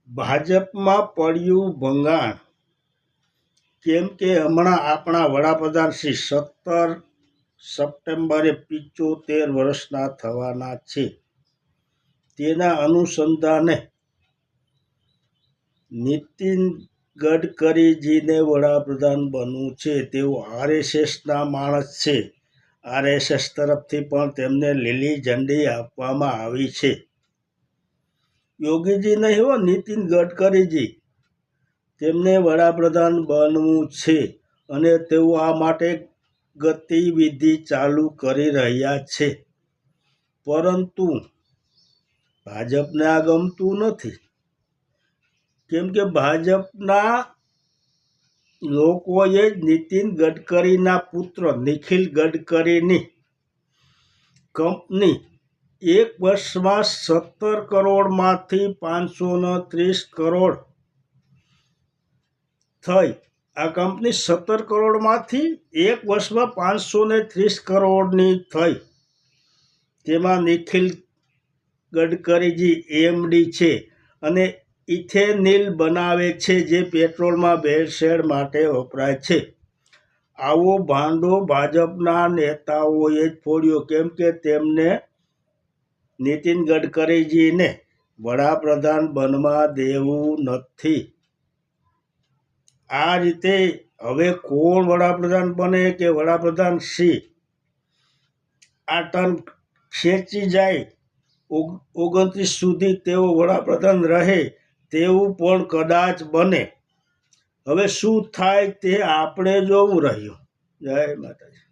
ભાજપમાં પડ્યું ભંગાણ, કેમ કે હમણાં આપણા વડાપ્રધાન શ્રી 17 સપ્ટેમ્બરે 75 વર્ષના થવાના છે. તેના અનુસંધાને નીતિન ગડકરીજીને વડાપ્રધાન બનવું છે. તેઓ આરએસએસના માણસ છે. આરએસએસ તરફથી પણ તેમને લીલી ઝંડી આપવામાં આવી છે. યોગીજી નહીં હો, નીતિન ગડકરીજી, તેમને વડાપ્રધાન બનવું છે અને તેઓ આ માટે ગતિવિધિ ચાલુ કરી રહ્યા છે. પરંતુ ભાજપને આ ગમતું નથી, કેમ કે ભાજપના લોકોએ જ નીતિન ગડકરીના પુત્ર નિખિલ ગડકરીની કંપની એક વર્ષમાં 17 કરોડમાંથી 530 કરોડ થઈ. આ કંપની 17 કરોડમાંથી એક વર્ષમાં 530 કરોડની થઈ. તેમાં નિખિલ ગડકરીજી એમડી છે અને ઇથેનિલ બનાવે છે, જે પેટ્રોલમાં ભેળસેળ માટે વપરાય છે. આવો ભાંડો ભાજપના નેતાઓએ જ ફોડ્યો, કેમ કે તેમને નીતિન ગડકરીજીને વડાપ્રધાન બનવા દેવું નથી. આ રીતે હવે કોણ વડાપ્રધાન બને કે વડાપ્રધાન શ્રી આ ટર્મ ખેંચી જાય 29 સુધી તેઓ વડાપ્રધાન રહે તેવું પણ કદાચ બને. હવે શું થાય તે આપણે જોવું રહ્યું. જય માતાજી.